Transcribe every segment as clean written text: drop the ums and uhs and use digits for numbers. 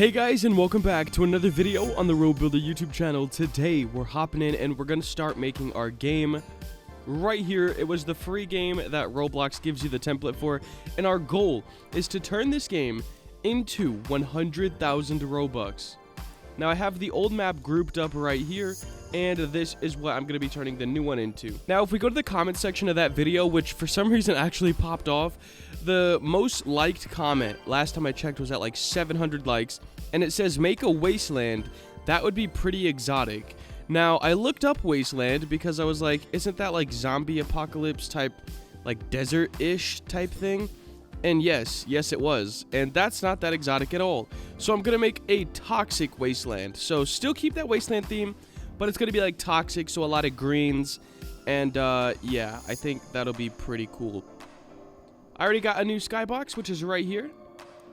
Hey guys, and welcome back to another video on the Robuilder YouTube channel. Today we're hopping in and we're gonna start making our game right here. It was the free game that Roblox gives you the template for, and our goal is to turn this game into 100,000 Robux. Now I have the old map grouped up right here, and this is what I'm going to be turning the new one into. Now if we go to the comment section of that video, which for some reason actually popped off, the most liked comment last time I checked was at like 700 likes, and it says make a wasteland. That would be pretty exotic. Now I looked up wasteland because I was like, isn't that like zombie apocalypse type, like desert-ish type thing? And yes it was, and that's not that exotic at all. So I'm gonna make a toxic wasteland. So still keep that wasteland theme, but it's gonna be like toxic, so a lot of greens, and yeah, I think that'll be pretty cool. I already got a new skybox, which is right here,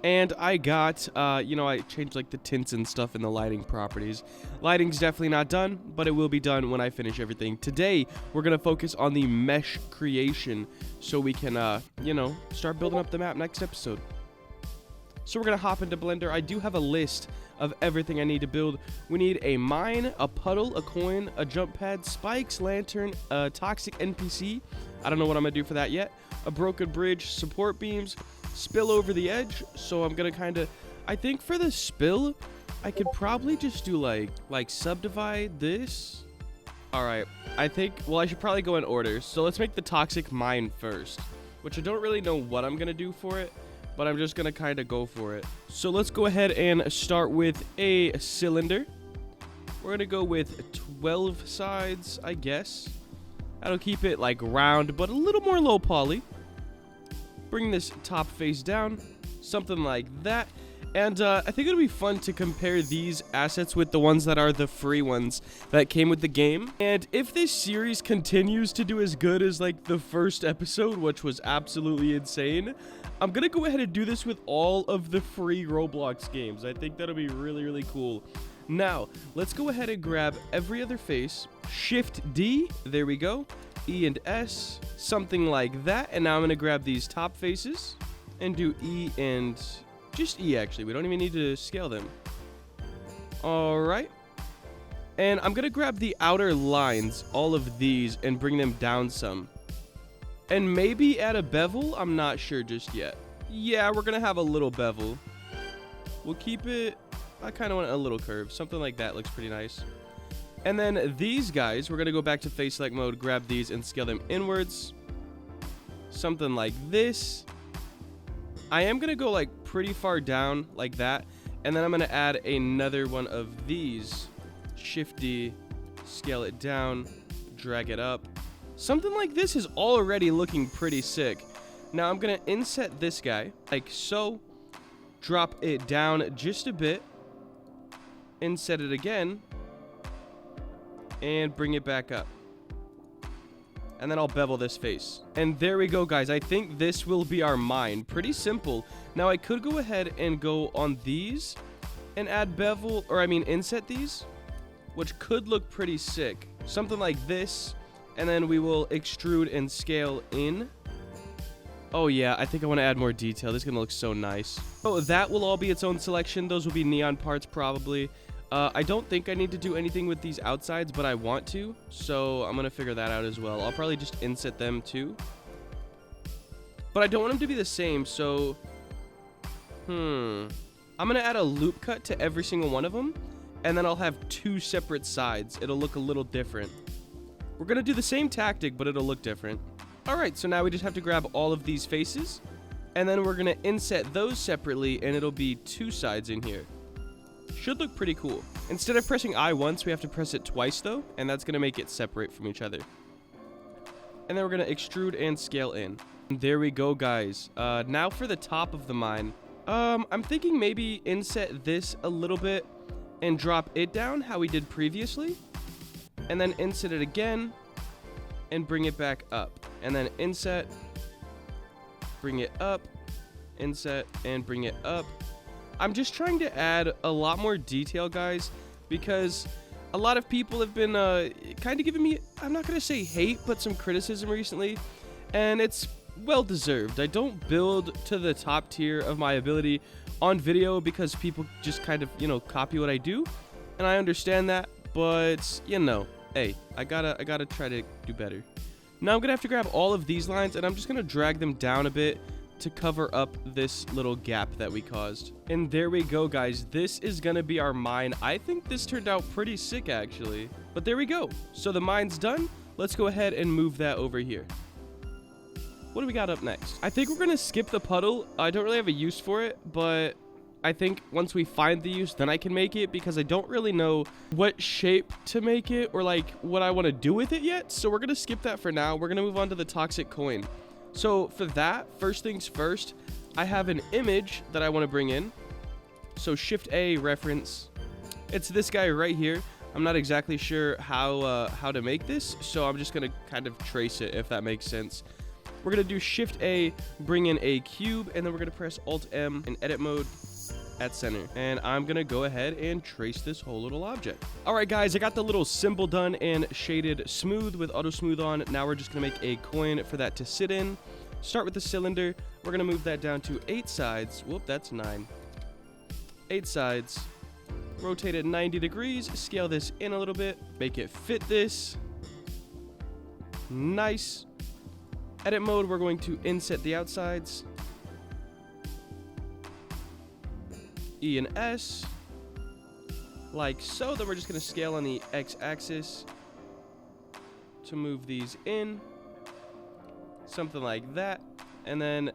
and I got I changed like the tints and stuff in the lighting properties. Lighting's definitely not done, but it will be done when I finish everything. Today we're gonna focus on the mesh creation so we can start building up the map next episode. So we're gonna hop into Blender. I do have a list of everything I need to build. We need a mine, a puddle, a coin, a jump pad, spikes, lantern, a toxic NPC. I don't know what I'm gonna do for that yet. A broken bridge, support beams, spill over the edge. So I'm gonna I think for the spill, I could probably just do like subdivide this. All right, I think, well, I should probably go in order. So let's make the toxic mine first, which I don't really know what I'm gonna do for it, but I'm just gonna kind of go for it. So let's go ahead and start with a cylinder. We're gonna go with 12 sides, I guess. That'll keep it like round, but a little more low poly. Bring this top face down, something like that. And I think it'll be fun to compare these assets with the ones that are the free ones that came with the game. And if this series continues to do as good as like the first episode, which was absolutely insane, I'm gonna go ahead and do this with all of the free Roblox games. I think that'll be really cool. Now, let's go ahead and grab every other face. Shift D, there we go. E and S, something like that. And now I'm gonna grab these top faces and do E and just E, actually. We don't even need to scale them. All right. And I'm gonna grab the outer lines, all of these, and bring them down some. And maybe add a bevel. I'm not sure just yet. Yeah, we're gonna have a little bevel. We'll keep it, I kind of want a little curve. Something like that looks pretty nice. And then these guys, we're gonna go back to face select mode, grab these and scale them inwards. Something like this. I am gonna go like pretty far down like that, and then I'm gonna add another one of these. Shift D, scale it down, drag it up. Something like this is already looking pretty sick. Now I'm gonna inset this guy like so, drop it down just a bit, inset it again, and bring it back up. And then I'll bevel this face. And there we go, guys. I think this will be our mine. Pretty simple. Now I could go ahead and go on these and add bevel, or I mean inset these, which could look pretty sick. Something like this, and then we will extrude and scale in. Oh yeah, I think I want to add more detail. This is gonna look so nice. Oh, that will all be its own selection. Those will be neon parts probably. I don't think I need to do anything with these outsides, but I want to, so I'm gonna figure that out as well. I'll probably just inset them too, but I don't want them to be the same, so I'm gonna add a loop cut to every single one of them, and then I'll have two separate sides. It'll look a little different. We're gonna do the same tactic, but it'll look different. Alright, so now we just have to grab all of these faces, and then we're gonna inset those separately, and it'll be two sides in here. Should look pretty cool. Instead of pressing I once, we have to press it twice though, and that's gonna make it separate from each other. And then we're gonna extrude and scale in. And there we go, guys. Now for the top of the mine. I'm thinking maybe inset this a little bit and drop it down how we did previously. And then inset it again and bring it back up. And then inset, bring it up, inset, and bring it up. I'm just trying to add a lot more detail, guys, because a lot of people have been kind of giving me, I'm not going to say hate, but some criticism recently, and it's well deserved. I don't build to the top tier of my ability on video because people just kind of, you know, copy what I do, and I understand that, but, you know, hey, I gotta try to do better. Now I'm gonna have to grab all of these lines, and I'm just gonna drag them down a bit to cover up this little gap that we caused. And there we go, guys. This is gonna be our mine. I think this turned out pretty sick, actually. But there we go. So the mine's done. Let's go ahead and move that over here. What do we got up next? I think we're gonna skip the puddle. I don't really have a use for it, but I think once we find the use, then I can make it, because I don't really know what shape to make it or like what I want to do with it yet. So we're gonna skip that for now. We're gonna move on to the toxic coin. So for that, first things first, I have an image that I want to bring in. So Shift A, reference. It's this guy right here. I'm not exactly sure how to make this, so I'm just gonna kind of trace it, if that makes sense. We're gonna do Shift A, bring in a cube, and then we're gonna press Alt M in edit mode at center. And I'm gonna go ahead and trace this whole little object. All right, guys, I got the little symbol done and shaded smooth with auto smooth on. Now we're just gonna make a coin for that to sit in. Start with the cylinder. We're gonna move that down to 8 sides. Whoop, that's 9. 8 sides. Rotate it 90 degrees. Scale this in a little bit. Make it fit this. Nice. Edit mode, we're going to inset the outsides. E and S. Like so. Then we're just going to scale on the X-axis to move these in. Something like that. And then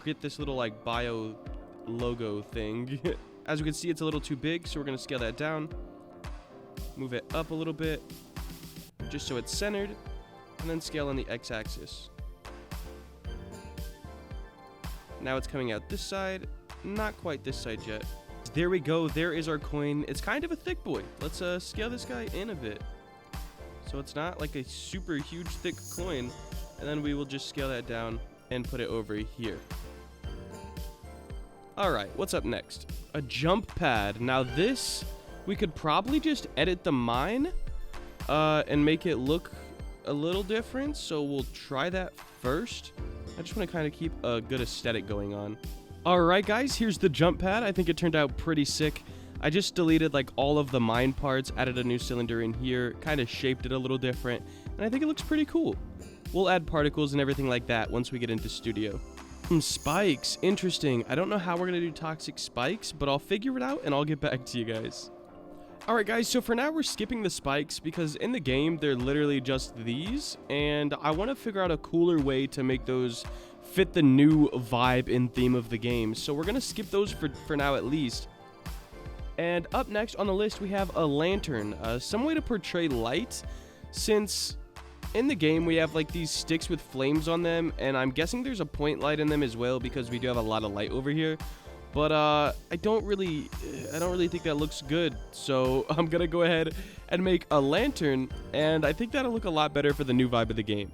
get this little like bio logo thing. As we can see, it's a little too big, so we're going to scale that down. Move it up a little bit, just so it's centered. And then scale on the X-axis. Now it's coming out this side. Not quite this side yet. There we go. There is our coin. It's kind of a thick boy. Let's scale this guy in a bit, so it's not like a super huge thick coin. And then we will just scale that down and put it over here. All right, what's up next? A jump pad. Now this, we could probably just edit the mine and make it look a little different. So we'll try that first. I just want to kind of keep a good aesthetic going on. All right, guys, here's the jump pad. I think it turned out pretty sick. I just deleted like all of the mine parts, added a new cylinder in here, kind of shaped it a little different, and I think it looks pretty cool. We'll add particles and everything like that once we get into studio. Spikes, interesting. I don't know how we're gonna do toxic spikes, but I'll figure it out and I'll get back to you guys. All right, guys, so for now we're skipping the spikes because in the game they're literally just these, and I want to figure out a cooler way to make those fit the new vibe and theme of the game. So we're gonna skip those for now at least. And up next on the list we have a lantern, some way to portray light, since in the game we have like these sticks with flames on them, and I'm guessing there's a point light in them as well because we do have a lot of light over here. But I don't really think that looks good, so I'm gonna go ahead and make a lantern, and I think that'll look a lot better for the new vibe of the game.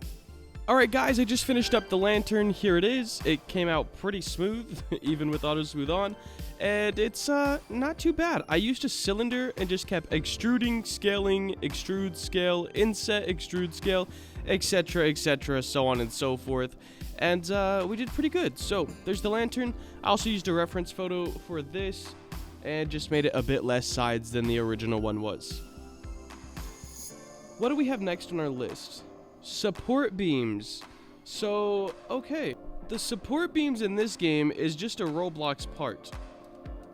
Alright, guys, I just finished up the lantern. Here it is. It came out pretty smooth, even with auto smooth on, and it's not too bad. I used a cylinder and just kept extruding, scaling, extrude, scale, inset, extrude, scale, etc., so on and so forth. And we did pretty good. So there's the lantern. I also used a reference photo for this and just made it a bit less sides than the original one was. What do we have next on our list? Support beams. So, okay. The support beams in this game is just a Roblox part.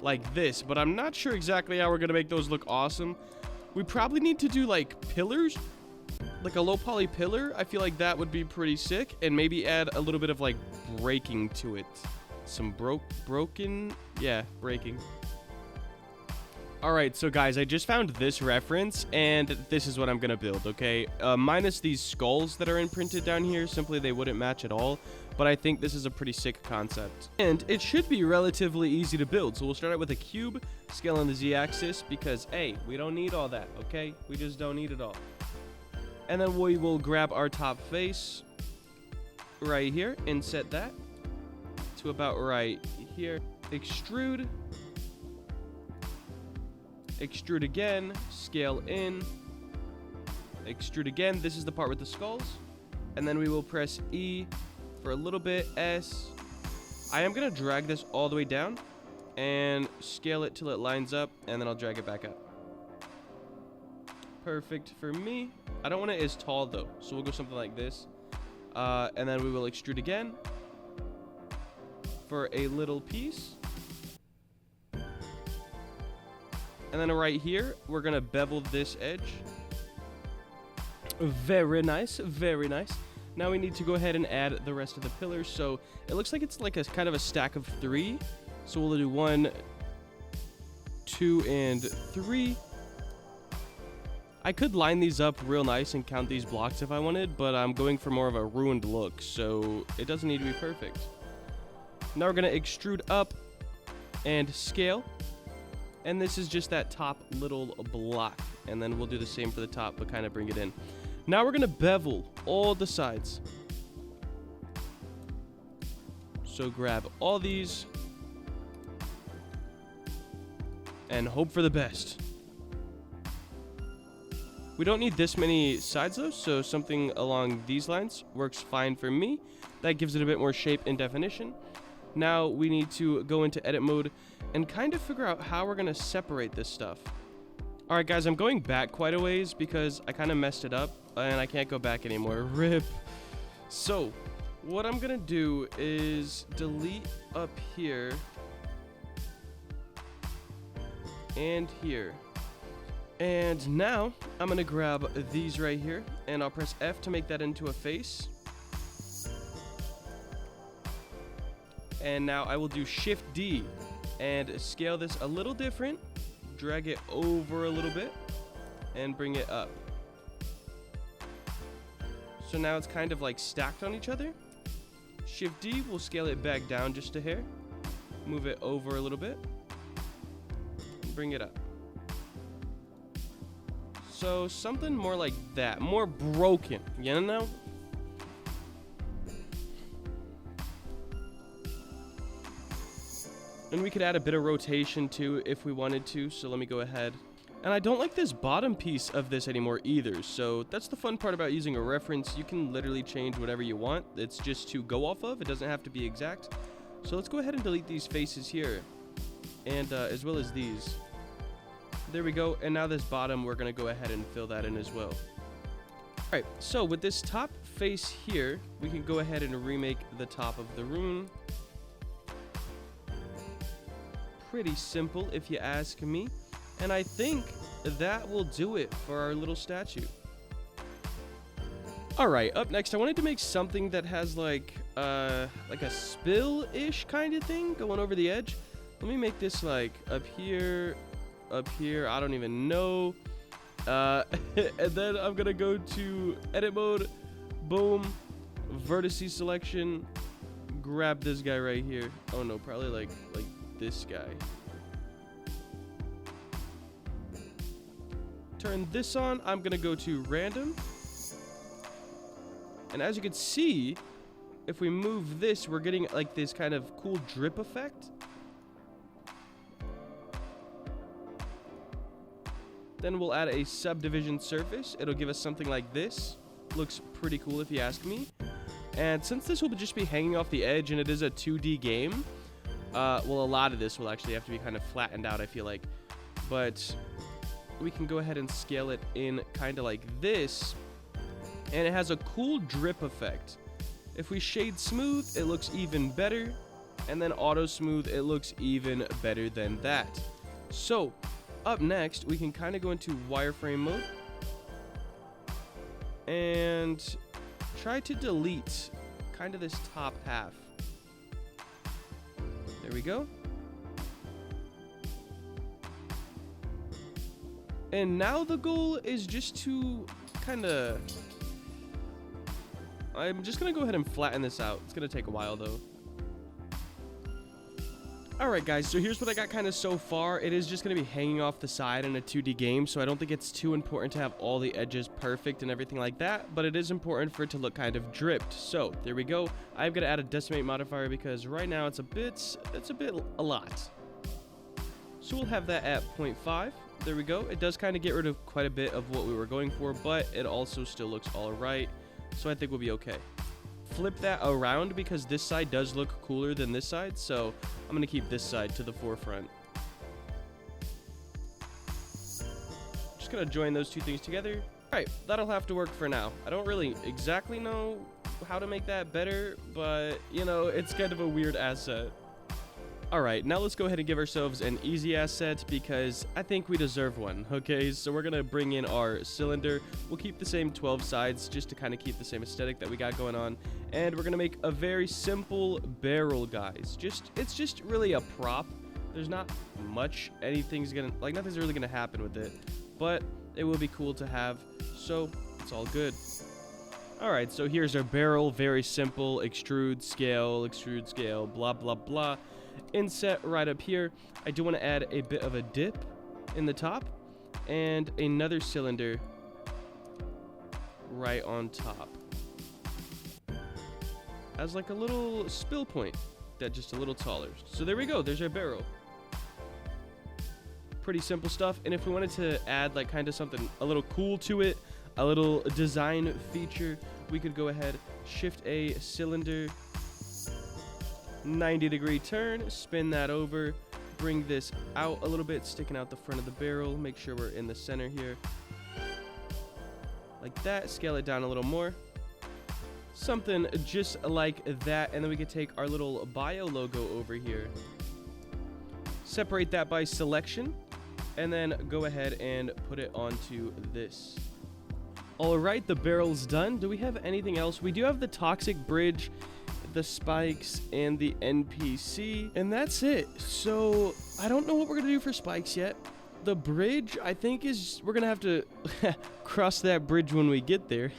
Like this, but I'm not sure exactly how we're going to make those look awesome. We probably need to do like pillars. Like a low poly pillar. I feel like that would be pretty sick, and maybe add a little bit of like breaking to it. Some breaking. All right, so guys, I just found this reference, and this is what I'm gonna build. Okay, minus these skulls that are imprinted down here, simply they wouldn't match at all. But I think this is a pretty sick concept, and it should be relatively easy to build. So we'll start out with a cube, scale on the z-axis, because hey, we don't need all that. Okay, we just don't need it all. And then we will grab our top face right here, inset that to about right here. Extrude. Extrude again. Scale in. Extrude again. This is the part with the skulls. And then we will press E for a little bit. S. I am going to drag this all the way down. and scale it till it lines up, and then I'll drag it back up. Perfect for me. I don't want it as tall though, so we'll go something like this. And then we will extrude again for a little piece. And then right here, we're gonna bevel this edge. Very nice, very nice. Now we need to go ahead and add the rest of the pillars. So it looks like it's like a kind of a stack of 3. So we'll do 1, 2, and 3. I could line these up real nice and count these blocks if I wanted, but I'm going for more of a ruined look, so it doesn't need to be perfect. Now we're gonna extrude up and scale. And this is just that top little block. And then we'll do the same for the top, but kind of bring it in. Now we're gonna bevel all the sides. So grab all these and hope for the best. We don't need this many sides though, so something along these lines works fine for me. That gives it a bit more shape and definition. Now we need to go into edit mode and kind of figure out how we're gonna separate this stuff. Alright guys, I'm going back quite a ways because I kind of messed it up and I can't go back anymore. RIP. So, what I'm gonna do is delete up here and here. And now, I'm gonna grab these right here and I'll press F to make that into a face. And now I will do Shift D and scale this a little different, drag it over a little bit, and bring it up. So now it's kind of like stacked on each other. Shift D will scale it back down just a hair, move it over a little bit, and bring it up. So something more like that, more broken, you know? And we could add a bit of rotation too if we wanted to, so let me go ahead. And I don't like this bottom piece of this anymore either, so that's the fun part about using a reference. You can literally change whatever you want. It's just to go off of, it doesn't have to be exact. So let's go ahead and delete these faces here, and as well as these. There we go, and now this bottom, we're gonna go ahead and fill that in as well. Alright, so with this top face here, we can go ahead and remake the top of the rune. Pretty simple if you ask me, and I think that will do it for our little statue. Alright, up next I wanted to make something that has like a spill-ish kind of thing going over the edge. Let me make this like up here, I don't even know. And then I'm gonna go to edit mode, boom, vertices selection, grab this guy right here. Oh no, probably like this guy. Turn this on. I'm gonna go to random, and as you can see, if we move this, we're getting like this kind of cool drip effect. Then we'll add a subdivision surface. It'll give us something like this. Looks pretty cool if you ask me. And since this will just be hanging off the edge and it is a 2D game, well, a lot of this will actually have to be kind of flattened out, I feel like. But we can go ahead and scale it in kind of like this. And it has a cool drip effect. If we shade smooth, it looks even better. And then auto smooth, it looks even better than that. So, up next, we can kind of go into wireframe mode. And try to delete kind of this top half. There we go. And now the goal is just to kind of... I'm just going to go ahead and flatten this out. It's going to take a while though. Alright guys, so here's what I got kind of so far. It is just going to be hanging off the side in a 2D game, so I don't think it's too important to have all the edges perfect and everything like that, but it is important for it to look kind of dripped. So, there we go. I'm going to add a decimate modifier because right now it's a lot. So we'll have that at 0.5. There we go. It does kind of get rid of quite a bit of what we were going for, but it also still looks alright, so I think we'll be okay. flip that around because this side does look cooler than this side. So I'm going to keep this side to the forefront. Just going to join those two things together. All right, that'll have to work for now. I don't really exactly know how to make that better, but, you know, it's kind of a weird asset. Alright, now let's go ahead and give ourselves an easy asset because I think we deserve one, okay? So we're going to bring in our cylinder. We'll keep the same 12 sides just to kind of keep the same aesthetic that we got going on. And we're going to make a very simple barrel, guys. It's just really a prop. There's not much nothing's really going to happen with it. But it will be cool to have, so it's all good. Alright, so here's our barrel. Very simple. Extrude, scale, blah, blah, blah. Inset right up here. I do want to add a bit of a dip in the top and another cylinder right on top as like a little spill point that just a little taller. So there we go. There's our barrel. Pretty simple stuff. And if we wanted to add like kind of something a little cool to it, a little design feature, we could go ahead, shift a cylinder, 90-degree turn, spin that over, bring this out a little bit, sticking out the front of the barrel. Make sure we're in the center here. Like that. Scale it down a little more. Something just like that. And then we could take our little bio logo over here. Separate that by selection. And then go ahead and put it onto this. Alright, the barrel's done. Do we have anything else? We do have the toxic bridge, the spikes, and the NPC, and that's it. So I don't know what we're gonna do for spikes yet. The bridge, I think, we're gonna have to cross that bridge when we get there.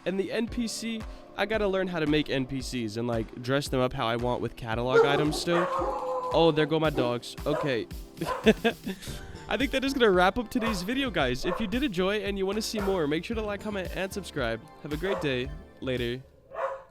And the NPC, I gotta learn how to make NPCs and like dress them up how I want with catalog items still. Oh, there go my dogs. Okay. I think that is gonna wrap up today's video, guys. If you did enjoy and you want to see more, make sure to like, comment, and subscribe. Have a great day. Later.